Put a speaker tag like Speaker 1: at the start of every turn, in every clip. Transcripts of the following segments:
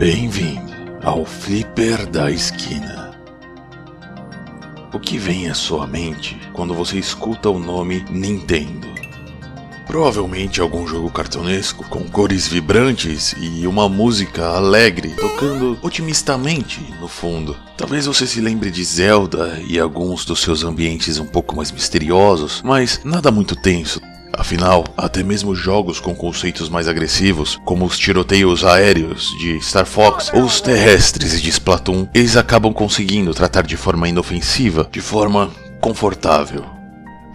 Speaker 1: Bem-vindo ao Flipper da Esquina. O que vem à sua mente quando você escuta o nome Nintendo? Provavelmente algum jogo cartunesco com cores vibrantes e uma música alegre tocando otimistamente no fundo. Talvez você se lembre de Zelda e alguns dos seus ambientes um pouco mais misteriosos, mas nada muito tenso. Afinal, até mesmo jogos com conceitos mais agressivos, como os tiroteios aéreos de Star Fox ou os terrestres de Splatoon, eles acabam conseguindo tratar de forma inofensiva, de forma confortável.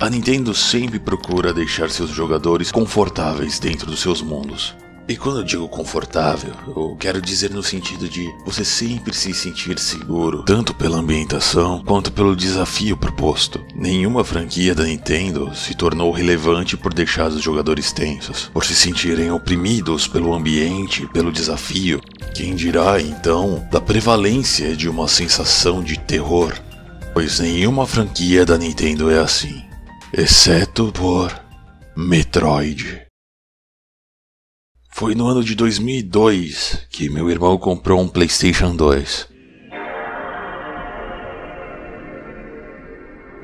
Speaker 1: A Nintendo sempre procura deixar seus jogadores confortáveis dentro dos seus mundos. E quando eu digo confortável, eu quero dizer no sentido de você sempre se sentir seguro, tanto pela ambientação quanto pelo desafio proposto. Nenhuma franquia da Nintendo se tornou relevante por deixar os jogadores tensos, por se sentirem oprimidos pelo ambiente, pelo desafio. Quem dirá, então, da prevalência de uma sensação de terror? Pois nenhuma franquia da Nintendo é assim, exceto por Metroid. Foi no ano de 2002 que meu irmão comprou um PlayStation 2.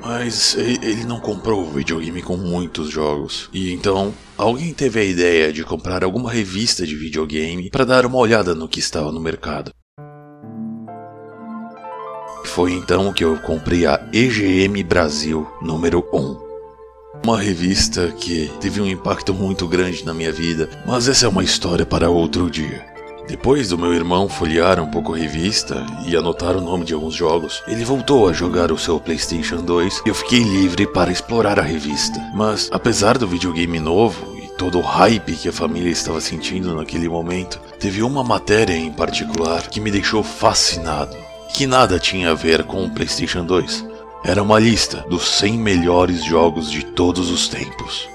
Speaker 1: Mas ele não comprou o videogame com muitos jogos. E então, alguém teve a ideia de comprar alguma revista de videogame para dar uma olhada no que estava no mercado. Foi então que eu comprei a EGM Brasil número 1. Uma revista que teve um impacto muito grande na minha vida, mas essa é uma história para outro dia. Depois do meu irmão folhear um pouco a revista e anotar o nome de alguns jogos, ele voltou a jogar o seu PlayStation 2 e eu fiquei livre para explorar a revista. Mas, apesar do videogame novo e todo o hype que a família estava sentindo naquele momento, teve uma matéria em particular que me deixou fascinado, que nada tinha a ver com o PlayStation 2. Era uma lista dos 100 melhores jogos de todos os tempos.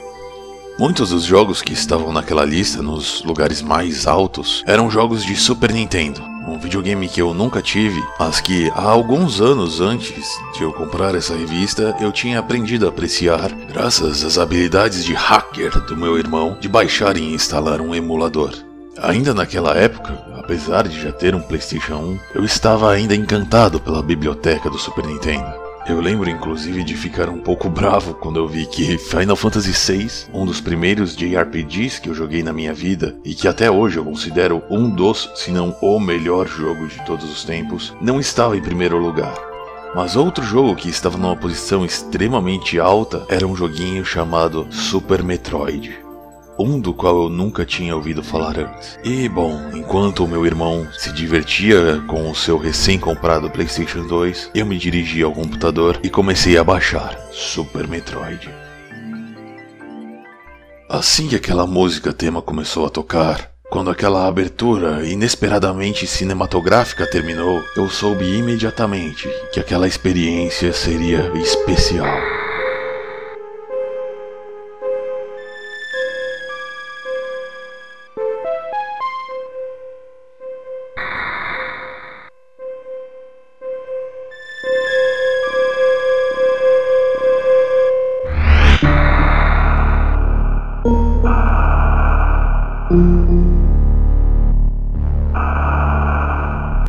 Speaker 1: Muitos dos jogos que estavam naquela lista, nos lugares mais altos, eram jogos de Super Nintendo, um videogame que eu nunca tive, mas que há alguns anos antes de eu comprar essa revista, eu tinha aprendido a apreciar, graças às habilidades de hacker do meu irmão de baixar e instalar um emulador. Ainda naquela época, apesar de já ter um PlayStation 1, eu estava ainda encantado pela biblioteca do Super Nintendo. Eu lembro inclusive de ficar um pouco bravo quando eu vi que Final Fantasy VI, um dos primeiros JRPGs que eu joguei na minha vida e que até hoje eu considero um dos, se não o melhor jogo de todos os tempos, não estava em primeiro lugar. Mas outro jogo que estava numa posição extremamente alta era um joguinho chamado Super Metroid. Um do qual eu nunca tinha ouvido falar antes. E bom, enquanto o meu irmão se divertia com o seu recém-comprado PlayStation 2, eu me dirigi ao computador e comecei a baixar Super Metroid. Assim que aquela música tema começou a tocar, quando aquela abertura inesperadamente cinematográfica terminou, eu soube imediatamente que aquela experiência seria especial.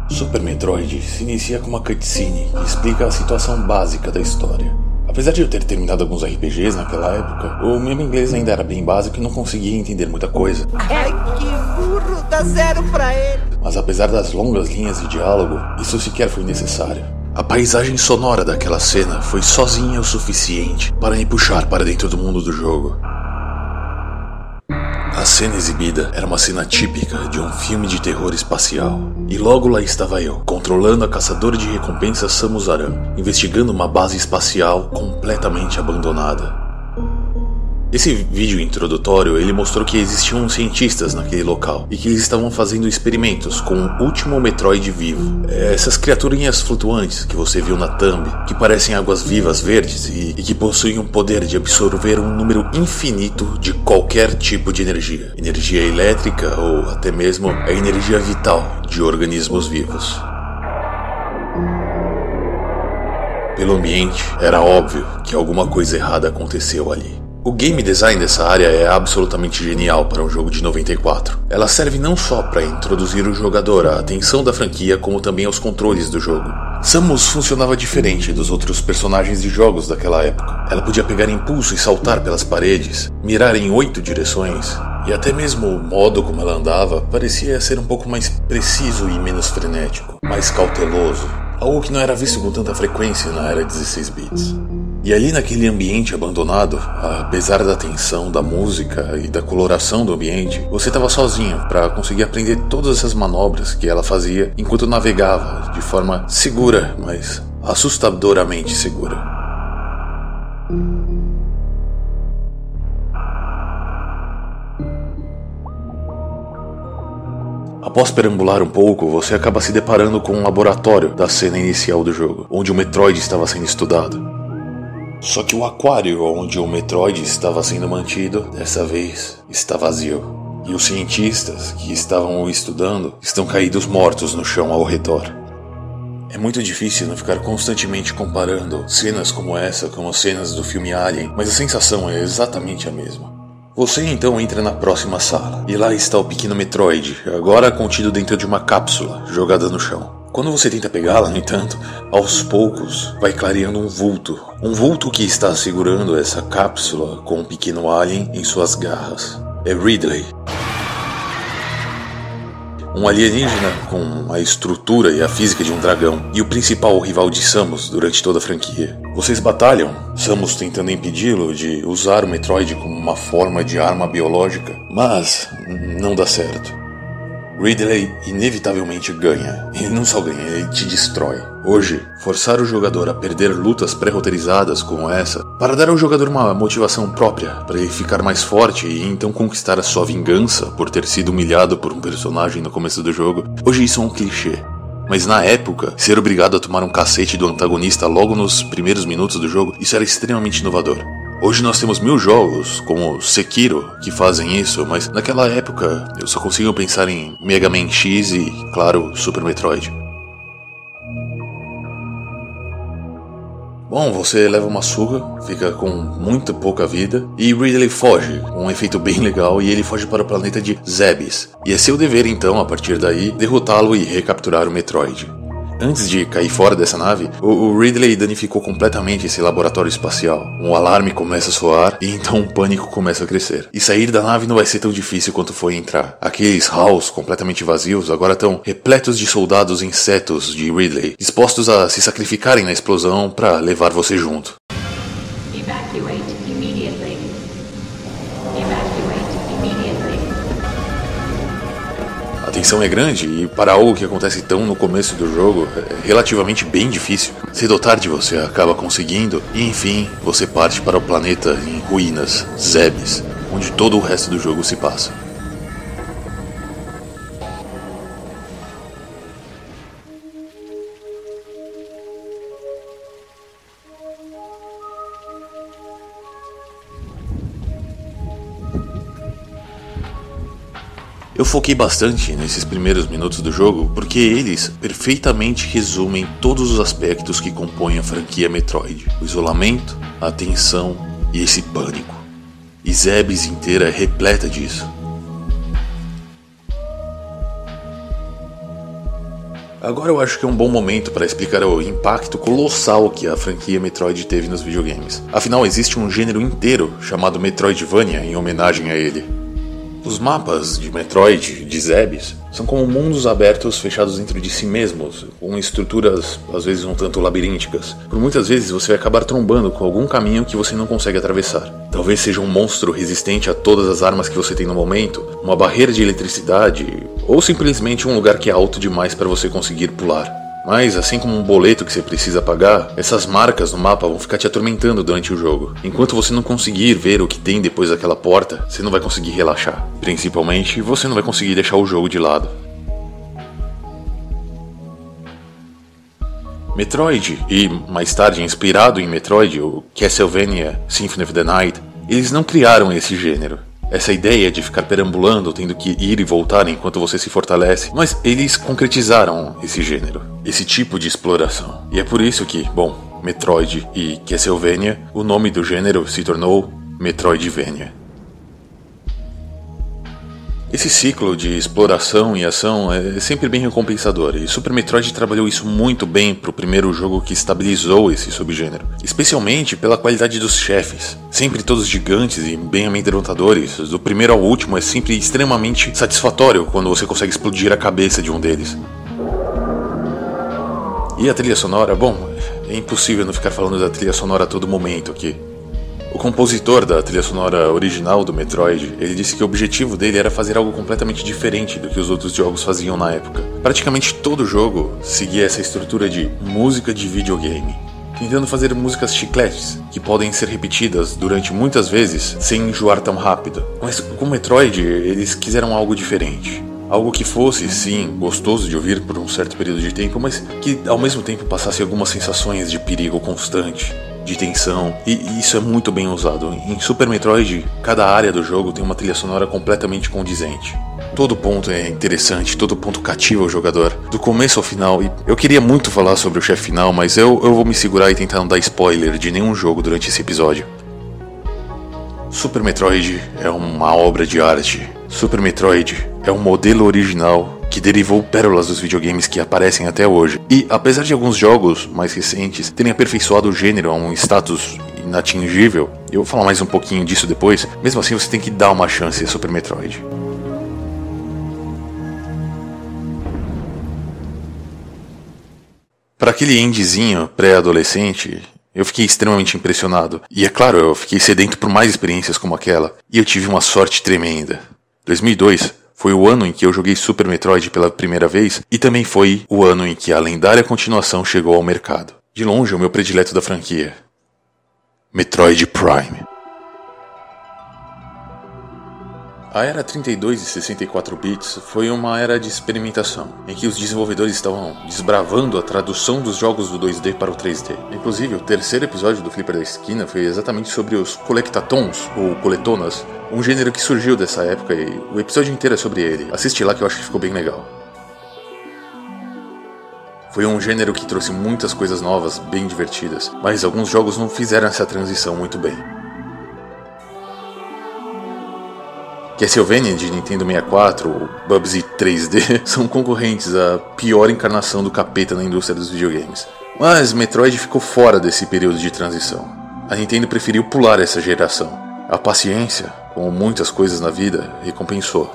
Speaker 1: Super Metroid se inicia com uma cutscene que explica a situação básica da história. Apesar de eu ter terminado alguns RPGs naquela época, o meu inglês ainda era bem básico e não conseguia entender muita coisa.
Speaker 2: Ai, que burro, dá 0 pra ele.
Speaker 1: Mas apesar das longas linhas de diálogo, isso sequer foi necessário. A paisagem sonora daquela cena foi sozinha o suficiente para me puxar para dentro do mundo do jogo. A cena exibida era uma cena típica de um filme de terror espacial. E logo lá estava eu, controlando a caçadora de recompensas Samus Aran, investigando uma base espacial completamente abandonada. Esse vídeo introdutório, ele mostrou que existiam cientistas naquele local e que eles estavam fazendo experimentos com o último Metroid vivo. Essas criaturinhas flutuantes que você viu na thumb, que parecem águas vivas verdes e que possuem o poder de absorver um número infinito de qualquer tipo de energia. Energia elétrica ou até mesmo a energia vital de organismos vivos. Pelo ambiente, era óbvio que alguma coisa errada aconteceu ali. O game design dessa área é absolutamente genial para um jogo de 94. Ela serve não só para introduzir o jogador à atenção da franquia, como também aos controles do jogo. Samus funcionava diferente dos outros personagens de jogos daquela época. Ela podia pegar impulso e saltar pelas paredes, mirar em 8 direções, e até mesmo o modo como ela andava parecia ser um pouco mais preciso e menos frenético, mais cauteloso, algo que não era visto com tanta frequência na era 16 bits. E ali naquele ambiente abandonado, apesar da tensão, da música e da coloração do ambiente, você estava sozinho para conseguir aprender todas essas manobras que ela fazia enquanto navegava de forma segura, mas assustadoramente segura. Após perambular um pouco, você acaba se deparando com um laboratório da cena inicial do jogo, onde o Metroid estava sendo estudado. Só que o aquário onde o Metroid estava sendo mantido, dessa vez, está vazio. E os cientistas que estavam o estudando estão caídos mortos no chão ao redor. É muito difícil não ficar constantemente comparando cenas como essa com as cenas do filme Alien, mas a sensação é exatamente a mesma. Você então entra na próxima sala, e lá está o pequeno Metroid, agora contido dentro de uma cápsula, jogada no chão. Quando você tenta pegá-la, no entanto, aos poucos vai clareando um vulto que está segurando essa cápsula com um pequeno alien em suas garras. É Ridley. Um alienígena com a estrutura e a física de um dragão, e o principal rival de Samus durante toda a franquia. Vocês batalham, Samus tentando impedi-lo de usar o Metroid como uma forma de arma biológica, mas não dá certo. Ridley inevitavelmente ganha. Ele não só ganha, ele te destrói. Hoje, forçar o jogador a perder lutas pré-roteirizadas como essa, para dar ao jogador uma motivação própria, para ele ficar mais forte e então conquistar a sua vingança por ter sido humilhado por um personagem no começo do jogo, hoje isso é um clichê. Mas na época, ser obrigado a tomar um cacete do antagonista logo nos primeiros minutos do jogo, isso era extremamente inovador. Hoje nós temos 1000 jogos, como Sekiro, que fazem isso, mas naquela época eu só consigo pensar em Mega Man X e, claro, Super Metroid. Bom, você leva uma surra, fica com muito pouca vida, e Ridley foge, um efeito bem legal, e ele foge para o planeta de Zebes. E é seu dever então, a partir daí, derrotá-lo e recapturar o Metroid. Antes de cair fora dessa nave, o Ridley danificou completamente esse laboratório espacial. Um alarme começa a soar e então um pânico começa a crescer. E sair da nave não vai ser tão difícil quanto foi entrar. Aqueles halls completamente vazios agora estão repletos de soldados insetos de Ridley, dispostos a se sacrificarem na explosão para levar você junto.
Speaker 3: Evacuate immediately.
Speaker 1: A tensão é grande e para algo que acontece tão no começo do jogo é relativamente bem difícil. Cedo ou tarde você acaba conseguindo e enfim você parte para o planeta em ruínas, Zebes, onde todo o resto do jogo se passa. Eu foquei bastante nesses primeiros minutos do jogo porque eles perfeitamente resumem todos os aspectos que compõem a franquia Metroid. O isolamento, a tensão e esse pânico. E Zebes inteira é repleta disso. Agora eu acho que é um bom momento para explicar o impacto colossal que a franquia Metroid teve nos videogames. Afinal, existe um gênero inteiro chamado Metroidvania em homenagem a ele. Os mapas de Metroid, de Zebes, são como mundos abertos fechados dentro de si mesmos, com estruturas às vezes um tanto labirínticas. Por muitas vezes você vai acabar trombando com algum caminho que você não consegue atravessar. Talvez seja um monstro resistente a todas as armas que você tem no momento, uma barreira de eletricidade, ou simplesmente um lugar que é alto demais para você conseguir pular. Mas, assim como um boleto que você precisa pagar, essas marcas no mapa vão ficar te atormentando durante o jogo. Enquanto você não conseguir ver o que tem depois daquela porta, você não vai conseguir relaxar. Principalmente, você não vai conseguir deixar o jogo de lado. Metroid, e mais tarde inspirado em Metroid, o Castlevania Symphony of the Night, eles não criaram esse gênero. Essa ideia de ficar perambulando, tendo que ir e voltar enquanto você se fortalece, mas eles concretizaram esse gênero, esse tipo de exploração. E é por isso que, bom, Metroid e Castlevania, o nome do gênero se tornou Metroidvania. Esse ciclo de exploração e ação é sempre bem recompensador, e Super Metroid trabalhou isso muito bem para o primeiro jogo que estabilizou esse subgênero, especialmente pela qualidade dos chefes, sempre todos gigantes e bem amedrontadores. Do primeiro ao último é sempre extremamente satisfatório quando você consegue explodir a cabeça de um deles. E a trilha sonora, bom, é impossível não ficar falando da trilha sonora a todo momento aqui. O compositor da trilha sonora original do Metroid, ele disse que o objetivo dele era fazer algo completamente diferente do que os outros jogos faziam na época. Praticamente todo jogo seguia essa estrutura de música de videogame, tentando fazer músicas chicletes, que podem ser repetidas durante muitas vezes sem enjoar tão rápido. Mas com o Metroid, eles quiseram algo diferente. Algo que fosse, sim, gostoso de ouvir por um certo período de tempo, mas que ao mesmo tempo passasse algumas sensações de perigo constante, de tensão, e isso é muito bem usado. Em Super Metroid, cada área do jogo tem uma trilha sonora completamente condizente. Todo ponto é interessante, todo ponto cativa o jogador, do começo ao final, e eu queria muito falar sobre o chefe final, mas eu vou me segurar e tentar não dar spoiler de nenhum jogo durante esse episódio. Super Metroid é uma obra de arte. Super Metroid é um modelo original que derivou pérolas dos videogames que aparecem até hoje. E apesar de alguns jogos mais recentes terem aperfeiçoado o gênero a um status inatingível, eu vou falar mais um pouquinho disso depois, mesmo assim você tem que dar uma chance a Super Metroid. Para aquele indiezinho pré-adolescente, eu fiquei extremamente impressionado. E é claro, eu fiquei sedento por mais experiências como aquela. E eu tive uma sorte tremenda. 2002 foi o ano em que eu joguei Super Metroid pela primeira vez, e também foi o ano em que a lendária continuação chegou ao mercado. De longe, o meu predileto da franquia. Metroid Prime. A era 32 e 64 bits foi uma era de experimentação, em que os desenvolvedores estavam desbravando a tradução dos jogos do 2D para o 3D. Inclusive, o terceiro episódio do Flipper da Esquina foi exatamente sobre os colectatons, ou coletonas, um gênero que surgiu dessa época, e o episódio inteiro é sobre ele. Assiste lá que eu acho que ficou bem legal. Foi um gênero que trouxe muitas coisas novas, bem divertidas, mas alguns jogos não fizeram essa transição muito bem. Castlevania de Nintendo 64 ou Bubsy 3D são concorrentes à pior encarnação do capeta na indústria dos videogames. Mas Metroid ficou fora desse período de transição. A Nintendo preferiu pular essa geração. A paciência, como muitas coisas na vida, recompensou.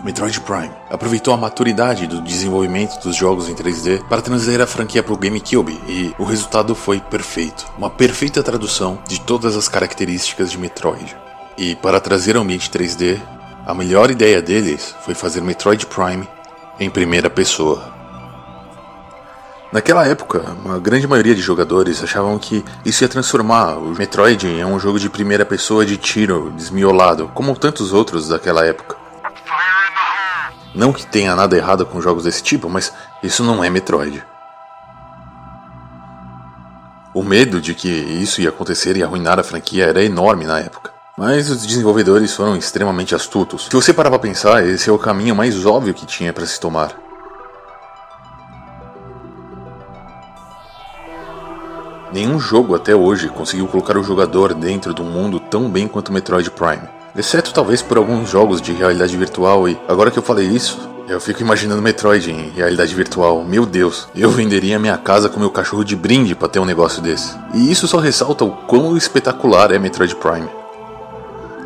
Speaker 1: Metroid Prime aproveitou a maturidade do desenvolvimento dos jogos em 3D para trazer a franquia para o GameCube, e o resultado foi perfeito. Uma perfeita tradução de todas as características de Metroid. E para trazer ao ambiente 3D, a melhor ideia deles foi fazer Metroid Prime em primeira pessoa. Naquela época, uma grande maioria de jogadores achavam que isso ia transformar o Metroid em um jogo de primeira pessoa de tiro desmiolado, como tantos outros daquela época. Não que tenha nada errado com jogos desse tipo, mas isso não é Metroid. O medo de que isso ia acontecer e arruinar a franquia era enorme na época. Mas os desenvolvedores foram extremamente astutos. Se você parar pra pensar, esse é o caminho mais óbvio que tinha para se tomar. Nenhum jogo até hoje conseguiu colocar o jogador dentro de um mundo tão bem quanto Metroid Prime. Exceto talvez por alguns jogos de realidade virtual, e agora que eu falei isso, eu fico imaginando Metroid em realidade virtual. Meu Deus, eu venderia minha casa com meu cachorro de brinde pra ter um negócio desse. E isso só ressalta o quão espetacular é Metroid Prime.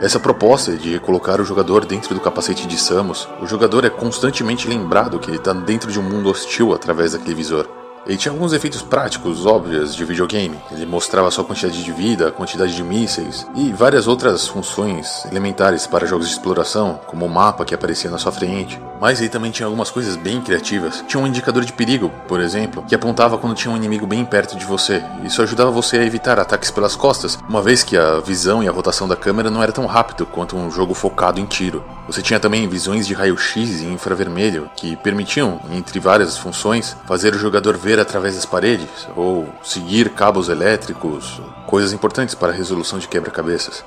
Speaker 1: Essa proposta de colocar o jogador dentro do capacete de Samus, o jogador é constantemente lembrado que ele está dentro de um mundo hostil através daquele visor. Ele tinha alguns efeitos práticos óbvios de videogame. Ele mostrava sua quantidade de vida, a quantidade de mísseis e várias outras funções elementares para jogos de exploração, como o mapa que aparecia na sua frente. Mas ele também tinha algumas coisas bem criativas. Tinha um indicador de perigo, por exemplo, que apontava quando tinha um inimigo bem perto de você. Isso ajudava você a evitar ataques pelas costas, uma vez que a visão e a rotação da câmera não era tão rápido quanto um jogo focado em tiro. Você tinha também visões de raio-x e infravermelho, que permitiam, entre várias funções, fazer o jogador ver através das paredes, ou seguir cabos elétricos, coisas importantes para a resolução de quebra-cabeças.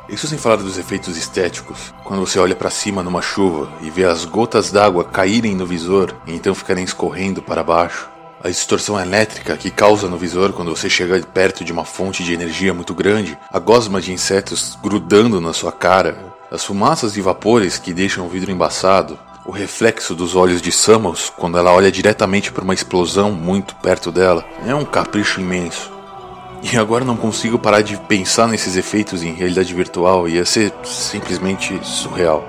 Speaker 1: Isso sem falar dos efeitos estéticos, quando você olha para cima numa chuva e vê as gotas d'água caírem no visor e então ficarem escorrendo para baixo. A distorção elétrica que causa no visor quando você chega perto de uma fonte de energia muito grande, a gosma de insetos grudando na sua cara, as fumaças e vapores que deixam o vidro embaçado, o reflexo dos olhos de Samus quando ela olha diretamente para uma explosão muito perto dela, é um capricho imenso. E agora não consigo parar de pensar nesses efeitos em realidade virtual, ia ser simplesmente surreal.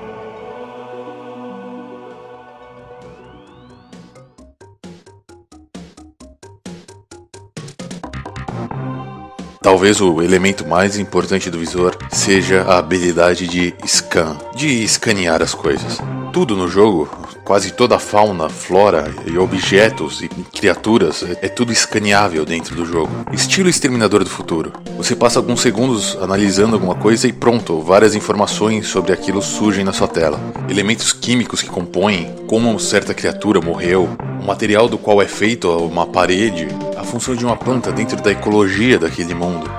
Speaker 1: Talvez o elemento mais importante do visor seja a habilidade de scan, de escanear as coisas. Tudo no jogo, quase toda a fauna, flora e objetos e criaturas é tudo escaneável dentro do jogo. Estilo Exterminador do Futuro. Você passa alguns segundos analisando alguma coisa e pronto, várias informações sobre aquilo surgem na sua tela. Elementos químicos que compõem, como certa criatura morreu, o material do qual é feito uma parede, a função de uma planta dentro da ecologia daquele mundo.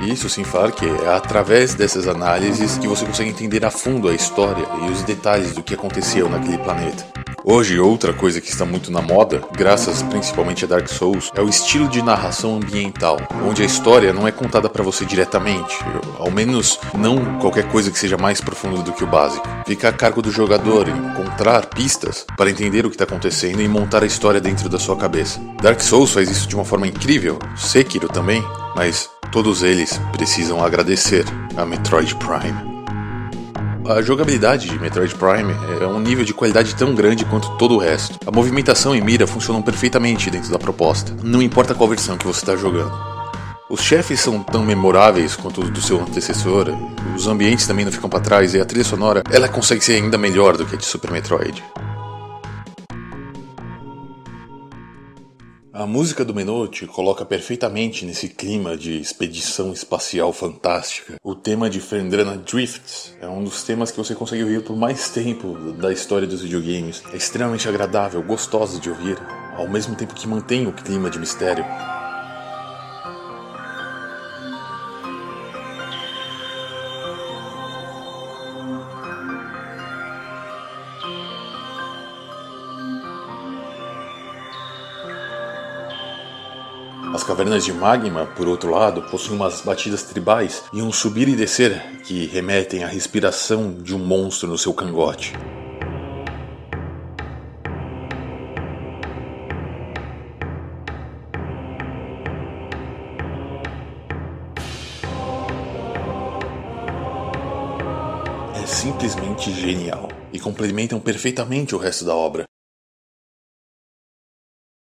Speaker 1: Isso sem falar que é através dessas análises que você consegue entender a fundo a história e os detalhes do que aconteceu naquele planeta. Hoje, outra coisa que está muito na moda, graças principalmente a Dark Souls, é o estilo de narração ambiental, onde a história não é contada para você diretamente, ao menos não qualquer coisa que seja mais profunda do que o básico. Fica a cargo do jogador encontrar pistas para entender o que está acontecendo e montar a história dentro da sua cabeça. Dark Souls faz isso de uma forma incrível, Sekiro também, mas todos eles precisam agradecer a Metroid Prime. A jogabilidade de Metroid Prime é um nível de qualidade tão grande quanto todo o resto. A movimentação e mira funcionam perfeitamente dentro da proposta, não importa qual versão que você está jogando. Os chefes são tão memoráveis quanto os do seu antecessor, os ambientes também não ficam para trás e a trilha sonora ela consegue ser ainda melhor do que a de Super Metroid. A música do Menô te coloca perfeitamente nesse clima de expedição espacial fantástica. O tema de Phendrana Drifts é um dos temas que você consegue ouvir por mais tempo da história dos videogames. É extremamente agradável, gostoso de ouvir, ao mesmo tempo que mantém o clima de mistério. As cavernas de magma, por outro lado, possuem umas batidas tribais e um subir e descer que remetem à respiração de um monstro no seu cangote. É simplesmente genial e complementam perfeitamente o resto da obra.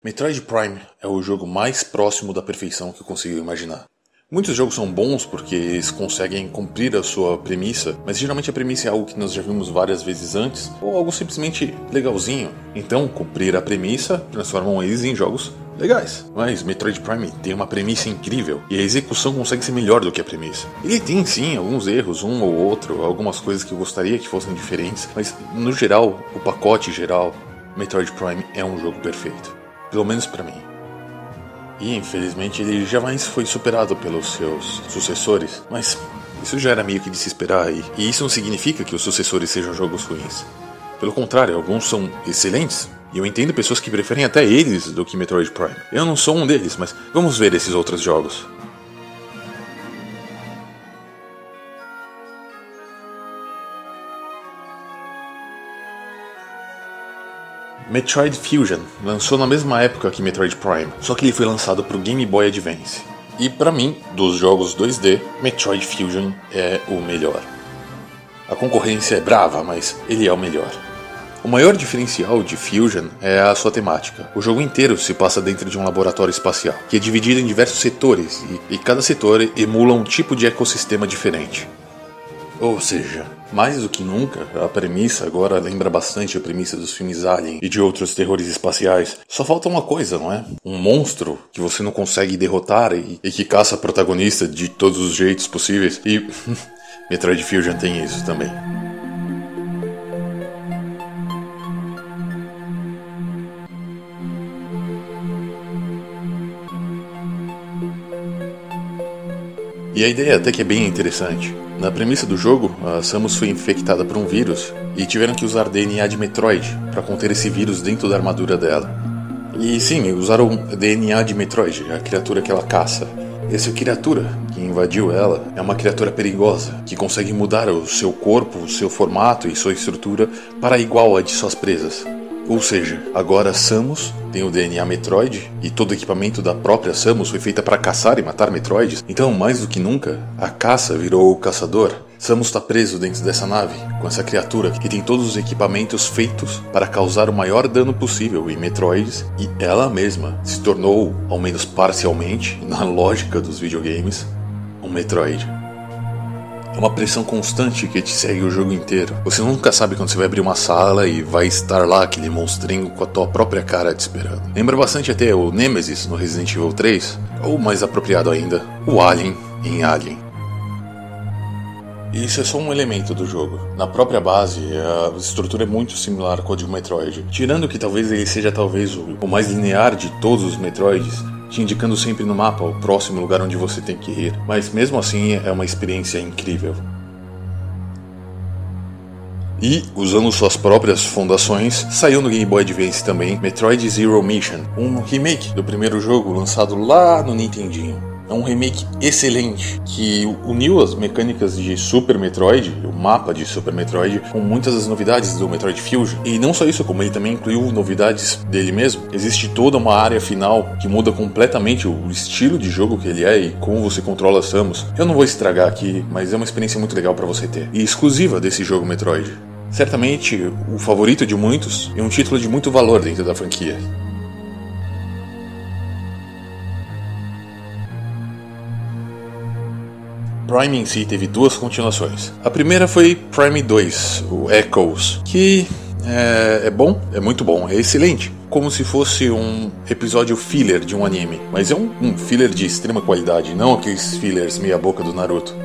Speaker 1: Metroid Prime é o jogo mais próximo da perfeição que eu consigo imaginar. Muitos jogos são bons porque eles conseguem cumprir a sua premissa, mas geralmente a premissa é algo que nós já vimos várias vezes antes, ou algo simplesmente legalzinho. Então, cumprir a premissa transformam eles em jogos legais. Mas Metroid Prime tem uma premissa incrível e a execução consegue ser melhor do que a premissa. Ele tem sim alguns erros, um ou outro, algumas coisas que eu gostaria que fossem diferentes, mas no geral, o pacote geral, Metroid Prime é um jogo perfeito. Pelo menos pra mim. E infelizmente ele jamais foi superado pelos seus sucessores, mas isso já era meio que de se esperar, e isso não significa que os sucessores sejam jogos ruins. Pelo contrário, alguns são excelentes, e eu entendo pessoas que preferem até eles do que Metroid Prime. Eu não sou um deles, mas vamos ver esses outros jogos. Metroid Fusion lançou na mesma época que Metroid Prime, só que ele foi lançado para o Game Boy Advance. E para mim, dos jogos 2D, Metroid Fusion é o melhor. A concorrência é brava, mas ele é o melhor. O maior diferencial de Fusion é a sua temática. O jogo inteiro se passa dentro de um laboratório espacial, que é dividido em diversos setores, e cada setor emula um tipo de ecossistema diferente. Ou seja, mais do que nunca, a premissa agora lembra bastante a premissa dos filmes Alien e de outros terrores espaciais. Só falta uma coisa, não é? Um monstro que você não consegue derrotar e que caça a protagonista de todos os jeitos possíveis. E Metroid Fusion tem isso também. E a ideia até que é bem interessante. Na premissa do jogo, a Samus foi infectada por um vírus e tiveram que usar DNA de Metroid para conter esse vírus dentro da armadura dela. E sim, usaram DNA de Metroid, a criatura que ela caça. Essa criatura que invadiu ela é uma criatura perigosa, que consegue mudar o seu corpo, o seu formato e sua estrutura para igual a de suas presas. Ou seja, agora Samus tem o DNA Metroid e todo o equipamento da própria Samus foi feita para caçar e matar Metroids. Então, mais do que nunca, a caça virou o caçador. Samus está preso dentro dessa nave, com essa criatura que tem todos os equipamentos feitos para causar o maior dano possível em Metroids, e ela mesma se tornou, ao menos parcialmente, na lógica dos videogames, um Metroid. É uma pressão constante que te segue o jogo inteiro. Você nunca sabe quando você vai abrir uma sala e vai estar lá aquele monstrinho com a tua própria cara te esperando. Lembra bastante até o Nemesis no Resident Evil 3, ou mais apropriado ainda, o Alien em Alien. E isso é só um elemento do jogo. Na própria base, a estrutura é muito similar com a de Metroid, tirando que talvez ele seja o mais linear de todos os Metroids, te indicando sempre no mapa o próximo lugar onde você tem que ir, mas mesmo assim é uma experiência incrível. E, usando suas próprias fundações, saiu no Game Boy Advance também Metroid Zero Mission, um remake do primeiro jogo lançado lá no Nintendinho. É um remake excelente, que uniu as mecânicas de Super Metroid, o mapa de Super Metroid, com muitas das novidades do Metroid Fusion. E não só isso, como ele também incluiu novidades dele mesmo. Existe toda uma área final que muda completamente o estilo de jogo que ele é e como você controla a Samus. Eu não vou estragar aqui, mas é uma experiência muito legal para você ter, e exclusiva desse jogo Metroid. Certamente o favorito de muitos e um título de muito valor dentro da franquia. Prime em si teve duas continuações. A primeira foi Prime 2, o Echoes, que é bom, é muito bom, é excelente. Como se fosse um episódio filler de um anime. Mas é um filler de extrema qualidade, não aqueles fillers meia boca do Naruto.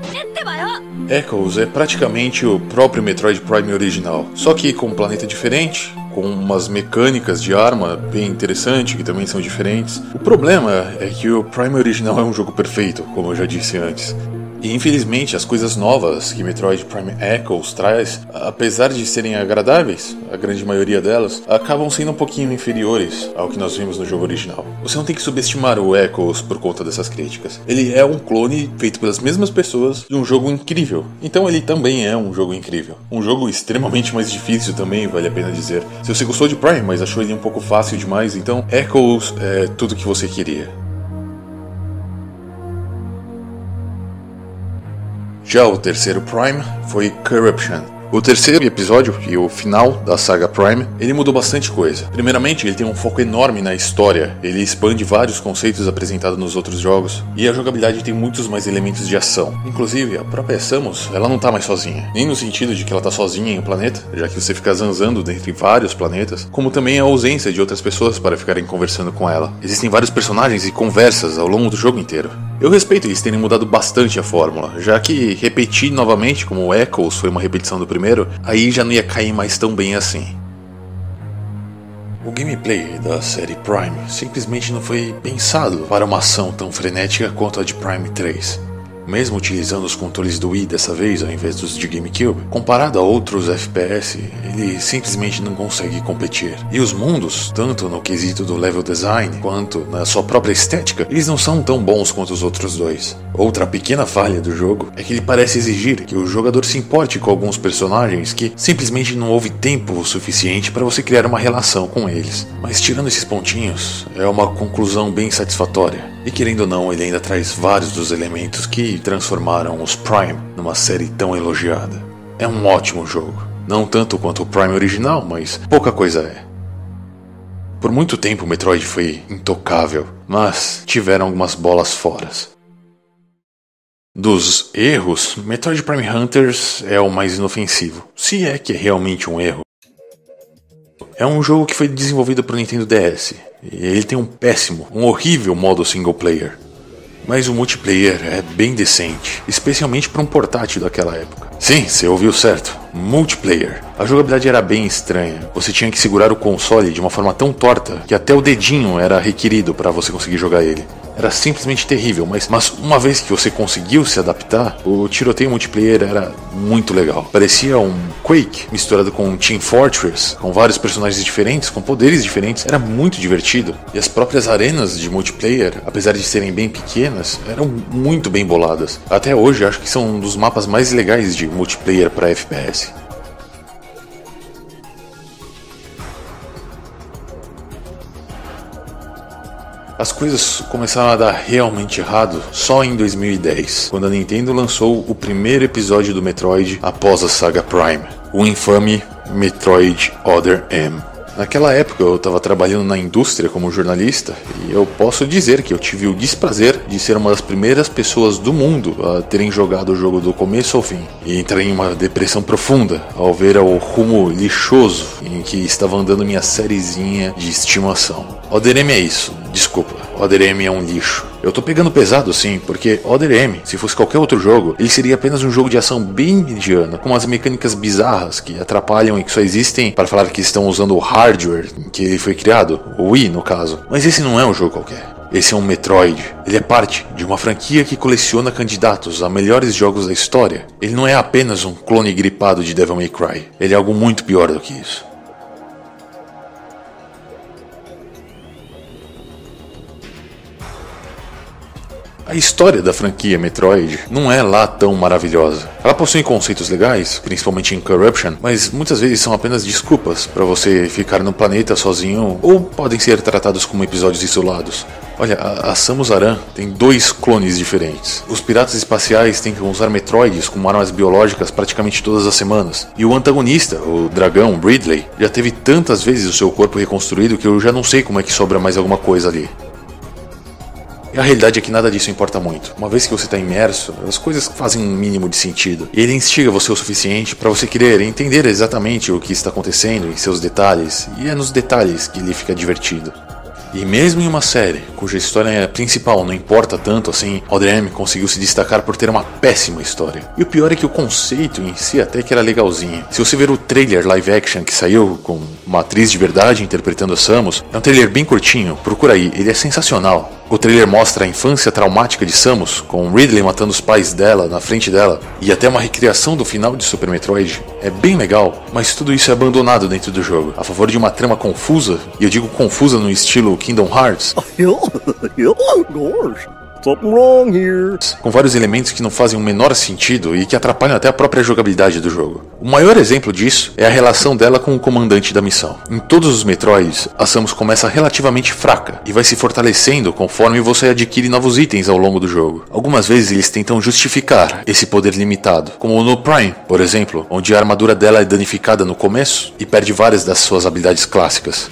Speaker 1: Echoes é praticamente o próprio Metroid Prime original, só que com um planeta diferente, com umas mecânicas de arma bem interessantes que também são diferentes. O problema é que o Prime original é um jogo perfeito, como eu já disse antes. E infelizmente as coisas novas que Metroid Prime Echoes traz, apesar de serem agradáveis, a grande maioria delas, acabam sendo um pouquinho inferiores ao que nós vimos no jogo original. Você não tem que subestimar o Echoes por conta dessas críticas. Ele é um clone feito pelas mesmas pessoas de um jogo incrível. Então ele também é um jogo incrível. Um jogo extremamente mais difícil também, vale a pena dizer. Se você gostou de Prime, mas achou ele um pouco fácil demais, então Echoes é tudo o que você queria. Já o terceiro Prime foi Corruption. O terceiro episódio e o final da saga Prime, ele mudou bastante coisa. Primeiramente, ele tem um foco enorme na história, ele expande vários conceitos apresentados nos outros jogos, e a jogabilidade tem muitos mais elementos de ação. Inclusive, a própria Samus, ela não tá mais sozinha, nem no sentido de que ela tá sozinha em um planeta, já que você fica zanzando dentre vários planetas, como também a ausência de outras pessoas para ficarem conversando com ela. Existem vários personagens e conversas ao longo do jogo inteiro. Eu respeito eles terem mudado bastante a fórmula, já que repetir novamente como o Echoes foi uma repetição do primeiro, aí já não ia cair mais tão bem assim. O gameplay da série Prime simplesmente não foi pensado para uma ação tão frenética quanto a de Prime 3. Mesmo utilizando os controles do Wii dessa vez ao invés dos de GameCube, comparado a outros FPS, ele simplesmente não consegue competir. E os mundos, tanto no quesito do level design quanto na sua própria estética, eles não são tão bons quanto os outros dois. Outra pequena falha do jogo é que ele parece exigir que o jogador se importe com alguns personagens que simplesmente não houve tempo suficiente para você criar uma relação com eles. Mas tirando esses pontinhos, é uma conclusão bem satisfatória. E querendo ou não, ele ainda traz vários dos elementos que transformaram os Prime numa série tão elogiada. É um ótimo jogo. Não tanto quanto o Prime original, mas pouca coisa é. Por muito tempo o Metroid foi intocável, mas tiveram algumas bolas fora. Dos erros, Metroid Prime Hunters é o mais inofensivo, se é que é realmente um erro. É um jogo que foi desenvolvido para o Nintendo DS, e ele tem um horrível modo single player. Mas o multiplayer é bem decente, especialmente para um portátil daquela época. Sim, você ouviu certo, multiplayer. A jogabilidade era bem estranha, você tinha que segurar o console de uma forma tão torta que até o dedinho era requerido para você conseguir jogar ele. era simplesmente terrível, mas uma vez que você conseguiu se adaptar, o tiroteio multiplayer era muito legal. Parecia um Quake misturado com um Team Fortress, com vários personagens diferentes, com poderes diferentes, era muito divertido. E as próprias arenas de multiplayer, apesar de serem bem pequenas, eram muito bem boladas. Até hoje acho que são um dos mapas mais legais de multiplayer para FPS. As coisas começaram a dar realmente errado só em 2010, quando a Nintendo lançou o primeiro episódio do Metroid após a saga Prime, o infame Metroid Other M. Naquela época eu estava trabalhando na indústria como jornalista e eu posso dizer que eu tive o desprazer de ser uma das primeiras pessoas do mundo a terem jogado o jogo do começo ao fim e entrei em uma depressão profunda ao ver o rumo lixoso em que estava andando minha sériezinha de estimação. Other M é isso, desculpa, Other M é um lixo. Eu tô pegando pesado sim, porque Other M, se fosse qualquer outro jogo, ele seria apenas um jogo de ação bem mediano, com umas mecânicas bizarras que atrapalham e que só existem para falar que estão usando o hardware em que ele foi criado, o Wii no caso. Mas esse não é um jogo qualquer. Esse é um Metroid. Ele é parte de uma franquia que coleciona candidatos a melhores jogos da história. Ele não é apenas um clone gripado de Devil May Cry. Ele é algo muito pior do que isso. A história da franquia Metroid não é lá tão maravilhosa. Ela possui conceitos legais, principalmente em Corruption, mas muitas vezes são apenas desculpas para você ficar no planeta sozinho ou podem ser tratados como episódios isolados. Olha, a Samus Aran tem 2 clones diferentes. Os piratas espaciais têm que usar Metroids como armas biológicas praticamente todas as semanas. E o antagonista, o dragão Ridley, já teve tantas vezes o seu corpo reconstruído que eu já não sei como é que sobra mais alguma coisa ali. E a realidade é que nada disso importa muito. Uma vez que você está imerso, as coisas fazem um mínimo de sentido. E ele instiga você o suficiente para você querer entender exatamente o que está acontecendo em seus detalhes. E é nos detalhes que ele fica divertido. E mesmo em uma série cuja história principal não importa tanto assim, Other M conseguiu se destacar por ter uma péssima história. E o pior é que o conceito em si até que era legalzinho. Se você ver o trailer live action que saiu com uma atriz de verdade interpretando a Samus, é um trailer bem curtinho, procura aí, ele é sensacional. O trailer mostra a infância traumática de Samus, com Ridley matando os pais dela na frente dela, e até uma recriação do final de Super Metroid. É bem legal, mas tudo isso é abandonado dentro do jogo, a favor de uma trama confusa, e eu digo confusa no estilo Kingdom Hearts. Something wrong here. Com vários elementos que não fazem o menor sentido e que atrapalham até a própria jogabilidade do jogo. O maior exemplo disso é a relação dela com o comandante da missão. Em todos os Metroids, a Samus começa relativamente fraca e vai se fortalecendo conforme você adquire novos itens ao longo do jogo. Algumas vezes eles tentam justificar esse poder limitado, como no Prime, por exemplo, onde a armadura dela é danificada no começo e perde várias das suas habilidades clássicas.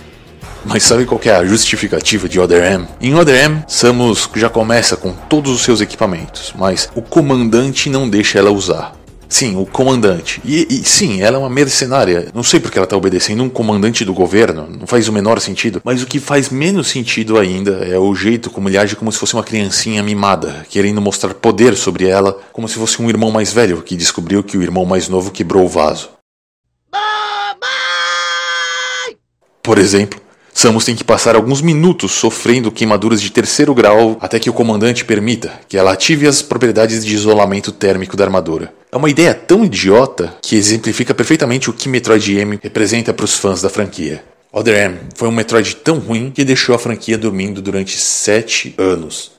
Speaker 1: Mas sabe qual que é a justificativa de Other M? Em Other M, Samus já começa com todos os seus equipamentos, mas o comandante não deixa ela usar. Sim, o comandante. E sim, ela é uma mercenária. Não sei porque ela está obedecendo um comandante do governo, não faz o menor sentido. Mas o que faz menos sentido ainda é o jeito como ele age como se fosse uma criancinha mimada, querendo mostrar poder sobre ela, como se fosse um irmão mais velho que descobriu que o irmão mais novo quebrou o vaso. Por exemplo, Samus tem que passar alguns minutos sofrendo queimaduras de 3º grau até que o comandante permita que ela ative as propriedades de isolamento térmico da armadura. É uma ideia tão idiota que exemplifica perfeitamente o que Metroid M representa para os fãs da franquia. Other M foi um Metroid tão ruim que deixou a franquia dormindo durante 7 anos.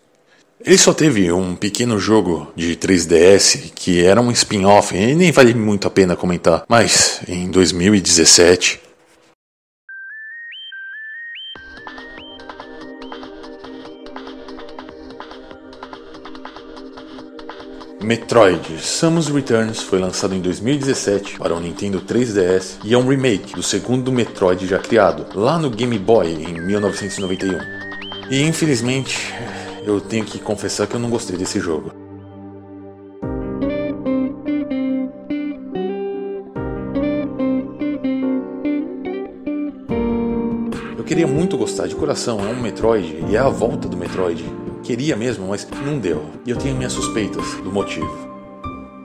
Speaker 1: Ele só teve um pequeno jogo de 3DS que era um spin-off e nem vale muito a pena comentar, mas em 2017... Metroid Samus Returns foi lançado em 2017 para o Nintendo 3DS e é um remake do segundo Metroid já criado, lá no Game Boy em 1991. E infelizmente, eu tenho que confessar que eu não gostei desse jogo. Eu queria muito gostar, de coração, é um Metroid e é a volta do Metroid. Queria mesmo, mas não deu. E eu tenho minhas suspeitas do motivo.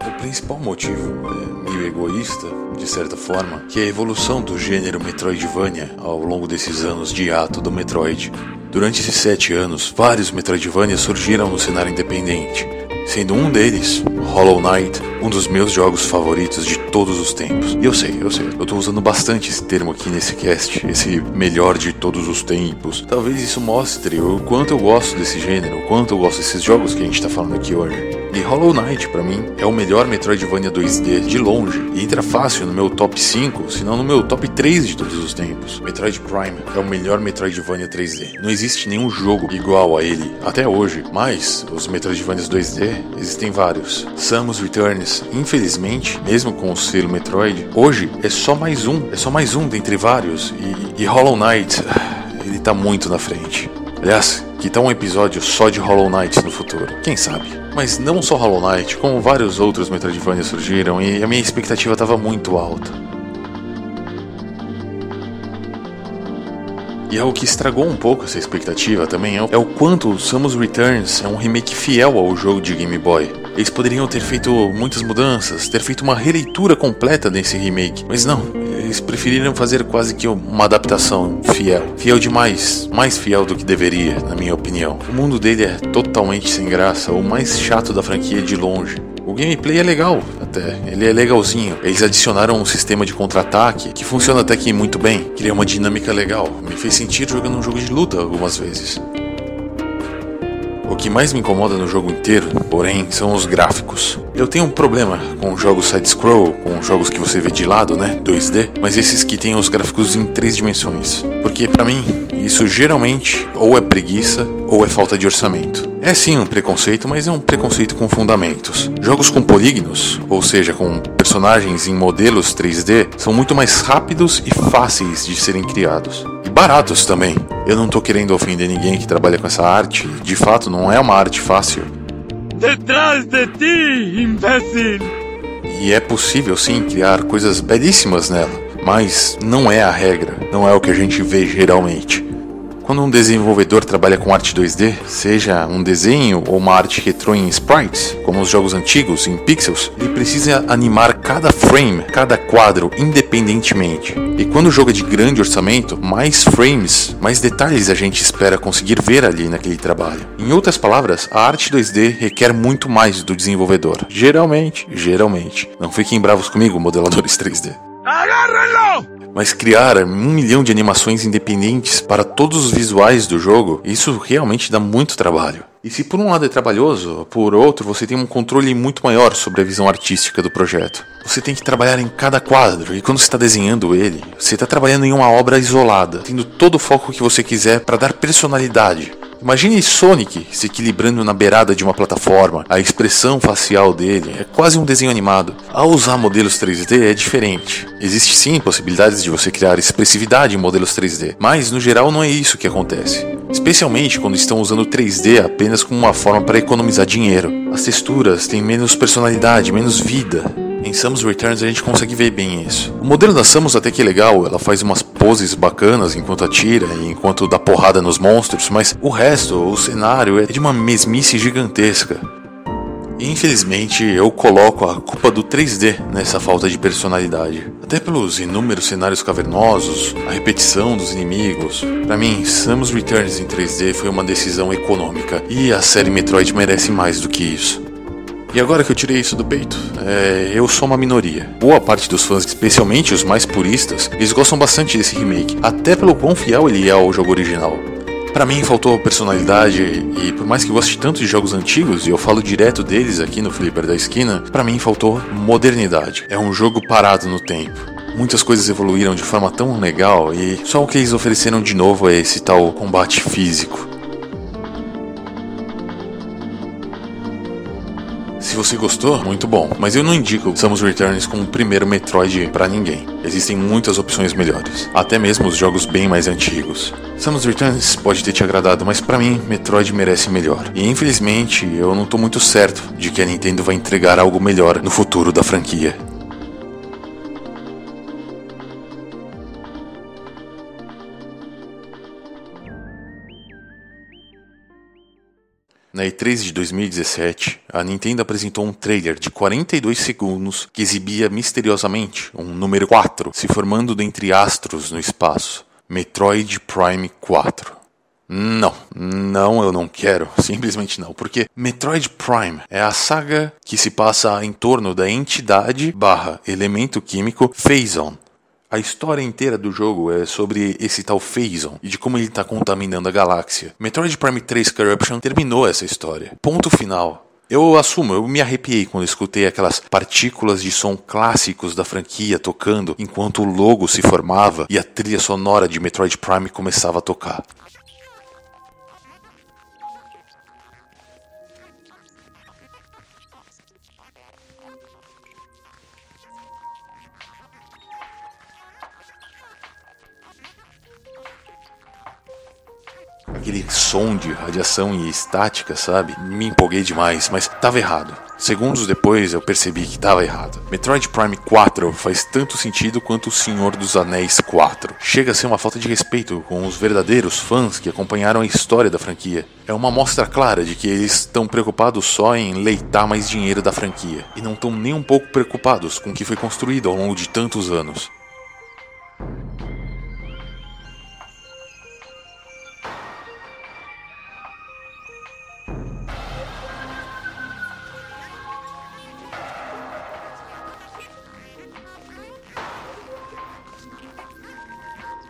Speaker 1: O principal motivo é meio egoísta, de certa forma, que é a evolução do gênero Metroidvania ao longo desses anos de hiato do Metroid. Durante esses 7 anos, vários Metroidvania surgiram no cenário independente, sendo um deles, Hollow Knight, um dos meus jogos favoritos de todos os tempos. E eu sei, eu tô usando bastante esse termo aqui nesse cast, esse melhor de todos os tempos. Talvez isso mostre o quanto eu gosto desse gênero, o quanto eu gosto desses jogos que a gente tá falando aqui hoje. E Hollow Knight, pra mim, é o melhor Metroidvania 2D de longe, e entra fácil no meu top 5, se não no meu top 3 de todos os tempos. Metroid Prime é o melhor Metroidvania 3D. Não existe nenhum jogo igual a ele, até hoje, mas os Metroidvanias 2D, existem vários. Samus Returns, infelizmente, mesmo com o selo Metroid, hoje é só mais um dentre vários, e Hollow Knight, ele tá muito na frente. Aliás, que tal um episódio só de Hollow Knight no futuro? Quem sabe? Mas não só Hollow Knight, como vários outros Metroidvania surgiram e a minha expectativa estava muito alta. E algo que estragou um pouco essa expectativa também é o quanto Samus Returns é um remake fiel ao jogo de Game Boy. Eles poderiam ter feito muitas mudanças, ter feito uma releitura completa desse remake, mas não, eles preferiram fazer quase que uma adaptação fiel demais, mais fiel do que deveria, na minha opinião. O mundo dele é totalmente sem graça, o mais chato da franquia de longe. O gameplay é legal, até, ele é legalzinho. Eles adicionaram um sistema de contra-ataque que funciona até que muito bem, cria uma dinâmica legal, me fez sentir jogando um jogo de luta algumas vezes. O que mais me incomoda no jogo inteiro, porém, são os gráficos. Eu tenho um problema com jogos side-scroll, com jogos que você vê de lado, né, 2D, mas esses que tem os gráficos em 3 dimensões. Porque pra mim, isso geralmente ou é preguiça ou é falta de orçamento. É sim um preconceito, mas é um preconceito com fundamentos. Jogos com polígonos, ou seja, com personagens em modelos 3D, são muito mais rápidos e fáceis de serem criados. E baratos também. Eu não tô querendo ofender ninguém que trabalha com essa arte, de fato não é uma arte fácil.
Speaker 4: Detrás de ti, imbécil!
Speaker 1: E é possível sim criar coisas belíssimas nela, mas não é a regra, não é o que a gente vê geralmente. Quando um desenvolvedor trabalha com arte 2D, seja um desenho ou uma arte retrô em sprites, como os jogos antigos em pixels, ele precisa animar cada frame, cada quadro independentemente. E quando o jogo é de grande orçamento, mais frames, mais detalhes a gente espera conseguir ver ali naquele trabalho. Em outras palavras, a arte 2D requer muito mais do desenvolvedor. Geralmente. Não fiquem bravos comigo, modeladores 3D.
Speaker 4: Agárrenlo!
Speaker 1: Mas criar 1 milhão de animações independentes para todos os visuais do jogo, isso realmente dá muito trabalho. E se por um lado é trabalhoso, por outro você tem um controle muito maior sobre a visão artística do projeto. Você tem que trabalhar em cada quadro, e quando você está desenhando ele, você está trabalhando em uma obra isolada, tendo todo o foco que você quiser para dar personalidade. Imagine Sonic se equilibrando na beirada de uma plataforma, a expressão facial dele é quase um desenho animado. Ao usar modelos 3D é diferente. Existe sim possibilidades de você criar expressividade em modelos 3D, mas no geral não é isso que acontece. Especialmente quando estão usando 3D apenas como uma forma para economizar dinheiro. As texturas têm menos personalidade, menos vida. Em Samus Returns a gente consegue ver bem isso. O modelo da Samus até que é legal, ela faz umas poses bacanas enquanto atira e enquanto dá porrada nos monstros, mas o resto, o cenário é de uma mesmice gigantesca. E infelizmente eu coloco a culpa do 3D nessa falta de personalidade. Até pelos inúmeros cenários cavernosos, a repetição dos inimigos. Pra mim, Samus Returns em 3D foi uma decisão econômica e a série Metroid merece mais do que isso. E agora que eu tirei isso do peito, eu sou uma minoria. Boa parte dos fãs, especialmente os mais puristas, eles gostam bastante desse remake, até pelo quão fiel ele é ao jogo original. Pra mim faltou personalidade e por mais que goste tanto de jogos antigos, e eu falo direto deles aqui no Flipper da Esquina, pra mim faltou modernidade. É um jogo parado no tempo. Muitas coisas evoluíram de forma tão legal e só o que eles ofereceram de novo é esse tal combate físico. Se você gostou, muito bom, mas eu não indico Samus Returns como o primeiro Metroid pra ninguém. Existem muitas opções melhores, até mesmo os jogos bem mais antigos. Samus Returns pode ter te agradado, mas pra mim, Metroid merece melhor. E infelizmente, eu não tô muito certo de que a Nintendo vai entregar algo melhor no futuro da franquia. Na E3 de 2017, a Nintendo apresentou um trailer de 42 segundos que exibia misteriosamente um número 4 se formando dentre astros no espaço, Metroid Prime 4. Não, eu não quero. Simplesmente não. Porque Metroid Prime é a saga que se passa em torno da entidade / elemento químico Phazon. A história inteira do jogo é sobre esse tal Phazon e de como ele está contaminando a galáxia. Metroid Prime 3 Corruption terminou essa história. Ponto final. Eu assumo, eu me arrepiei quando escutei aquelas partículas de som clássicos da franquia tocando enquanto o logo se formava e a trilha sonora de Metroid Prime começava a tocar. Aquele som de radiação e estática, sabe? Me empolguei demais, mas tava errado. Segundos depois eu percebi que tava errado. Metroid Prime 4 faz tanto sentido quanto o Senhor dos Anéis 4. Chega a ser uma falta de respeito com os verdadeiros fãs que acompanharam a história da franquia. É uma mostra clara de que eles estão preocupados só em leitar mais dinheiro da franquia. E não estão nem um pouco preocupados com o que foi construído ao longo de tantos anos.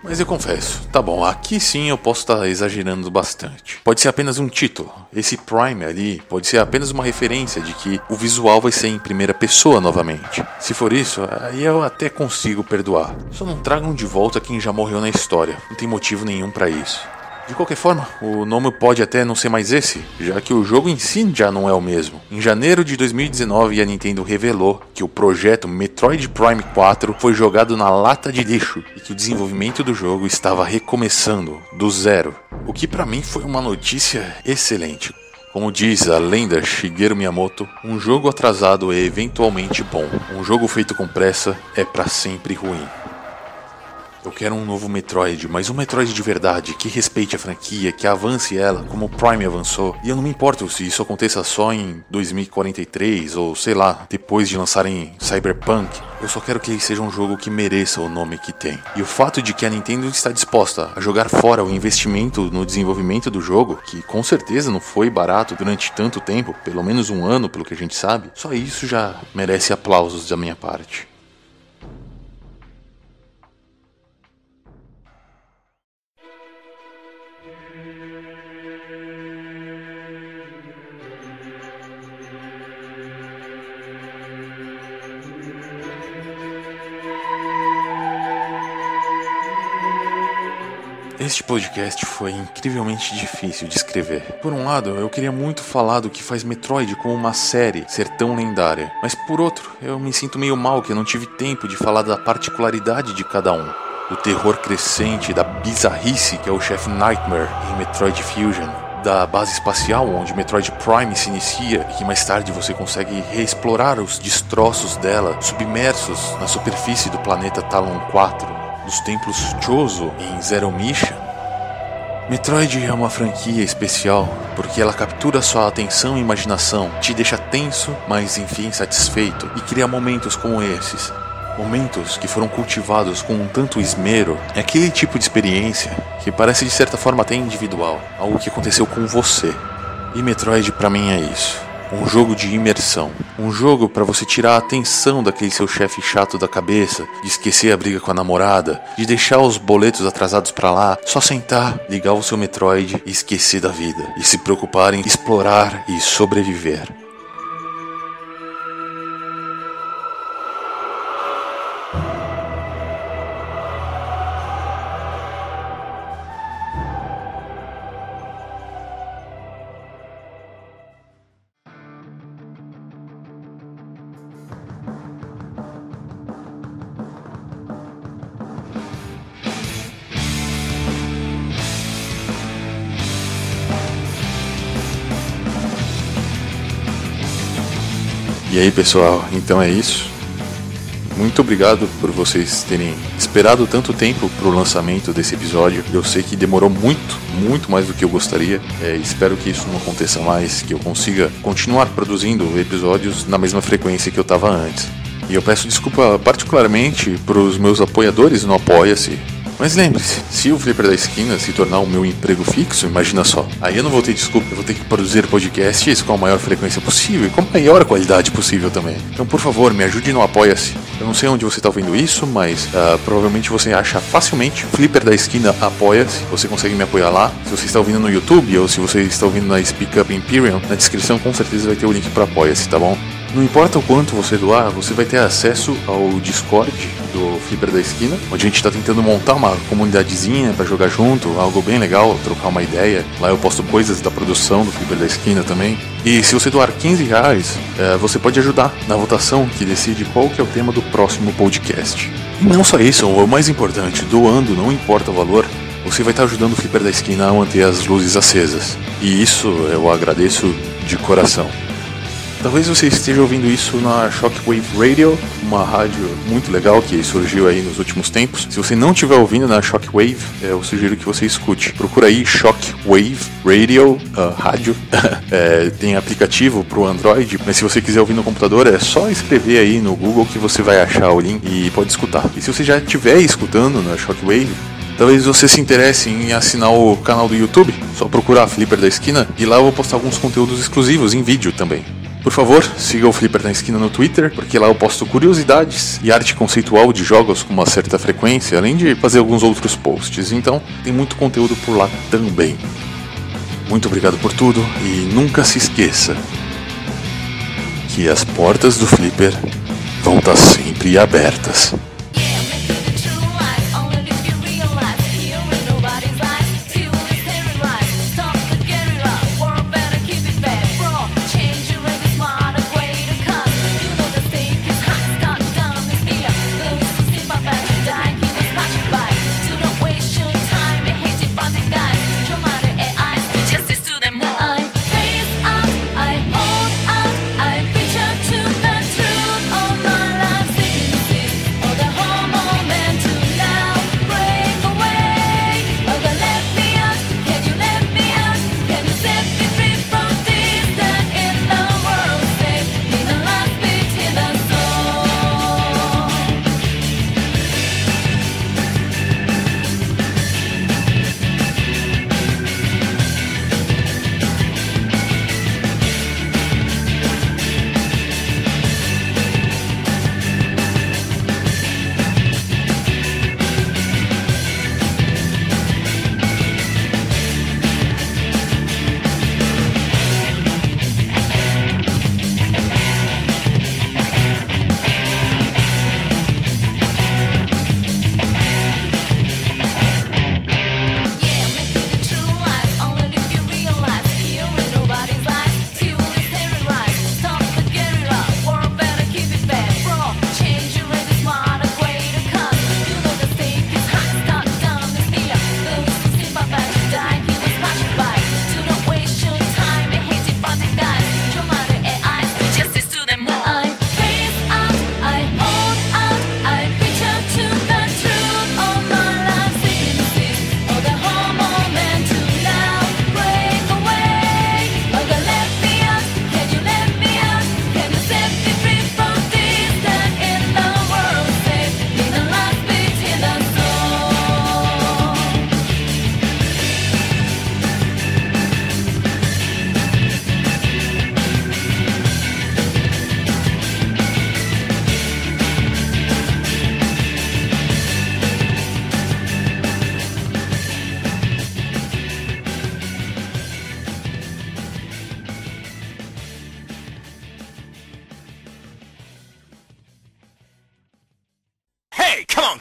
Speaker 1: Mas eu confesso, tá bom, aqui sim eu posso estar exagerando bastante. Pode ser apenas um título. Esse Prime ali pode ser apenas uma referência de que o visual vai ser em primeira pessoa novamente. Se for isso, aí eu até consigo perdoar. Só não tragam de volta quem já morreu na história. Não tem motivo nenhum pra isso. De qualquer forma, o nome pode até não ser mais esse, já que o jogo em si já não é o mesmo. Em janeiro de 2019, a Nintendo revelou que o projeto Metroid Prime 4 foi jogado na lata de lixo e que o desenvolvimento do jogo estava recomeçando, do zero. O que pra mim foi uma notícia excelente. Como diz a lenda Shigeru Miyamoto, um jogo atrasado é eventualmente bom. Um jogo feito com pressa é pra sempre ruim. Eu quero um novo Metroid, mas um Metroid de verdade, que respeite a franquia, que avance ela como o Prime avançou. E eu não me importo se isso aconteça só em 2043 ou sei lá, depois de lançarem Cyberpunk. Eu só quero que ele seja um jogo que mereça o nome que tem. E o fato de que a Nintendo está disposta a jogar fora o investimento no desenvolvimento do jogo, que com certeza não foi barato durante tanto tempo, pelo menos um ano pelo que a gente sabe, só isso já merece aplausos da minha parte. Este podcast foi incrivelmente difícil de escrever. Por um lado, eu queria muito falar do que faz Metroid como uma série ser tão lendária. Mas por outro, eu me sinto meio mal que eu não tive tempo de falar da particularidade de cada um. Do terror crescente, da bizarrice que é o chefe Nightmare em Metroid Fusion. Da base espacial onde Metroid Prime se inicia e que mais tarde você consegue reexplorar os destroços dela submersos na superfície do planeta Talon 4. Dos templos Chozo em Zero Mission. Metroid é uma franquia especial porque ela captura sua atenção e imaginação, te deixa tenso, mas enfim satisfeito, e cria momentos como esses. Momentos que foram cultivados com um tanto esmero. É aquele tipo de experiência que parece de certa forma até individual, algo que aconteceu com você. E Metroid pra mim é isso. Um jogo de imersão. Um jogo pra você tirar a atenção daquele seu chefe chato da cabeça, de esquecer a briga com a namorada, de deixar os boletos atrasados pra lá, só sentar, ligar o seu Metroid e esquecer da vida. E se preocupar em explorar e sobreviver. E aí pessoal, então é isso. Muito obrigado por vocês terem esperado tanto tempo para o lançamento desse episódio. Eu sei que demorou muito mais do que eu gostaria. Espero que isso não aconteça mais, que eu consiga continuar produzindo episódios na mesma frequência que eu estava antes. E eu peço desculpa particularmente para os meus apoiadores no Apoia-se, Mas lembre-se, se o Flipper da Esquina se tornar o meu emprego fixo, imagina só, aí eu não vou ter desculpa, eu vou ter que produzir podcasts com a maior frequência possível e com a maior qualidade possível também. Então, por favor, me ajude no Apoia-se. Eu não sei onde você está ouvindo isso, mas provavelmente você acha facilmente Flipper da Esquina Apoia-se. Você consegue me apoiar lá. Se você está ouvindo no YouTube ou se você está ouvindo na Speak Up Imperium, na descrição com certeza vai ter o link para Apoia-se, tá bom? Não importa o quanto você doar, você vai ter acesso ao Discord do Flipper da Esquina, onde a gente está tentando montar uma comunidadezinha para jogar junto, algo bem legal, trocar uma ideia. Lá eu posto coisas da produção do Flipper da Esquina também. E se você doar R$15, você pode ajudar na votação que decide qual que é o tema do próximo podcast. E não só isso, o mais importante, doando, não importa o valor, você vai estar ajudando o Flipper da Esquina a manter as luzes acesas. E isso eu agradeço de coração. Talvez você esteja ouvindo isso na Shockwave Radio, uma rádio muito legal que surgiu aí nos últimos tempos. Se você não estiver ouvindo na Shockwave, eu sugiro que você escute. Procura aí Shockwave Radio, rádio. Tem aplicativo para o Android, mas se você quiser ouvir no computador, é só escrever aí no Google que você vai achar o link e pode escutar. E se você já estiver escutando na Shockwave, talvez você se interesse em assinar o canal do YouTube. Só procurar Flipper da Esquina e lá eu vou postar alguns conteúdos exclusivos em vídeo também. Por favor, siga o Flipper da Esquina no Twitter, porque lá eu posto curiosidades e arte conceitual de jogos com uma certa frequência, além de fazer alguns outros posts. Então, tem muito conteúdo por lá também. Muito obrigado por tudo e nunca se esqueça que as portas do Flipper vão estar sempre abertas.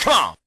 Speaker 4: Come on!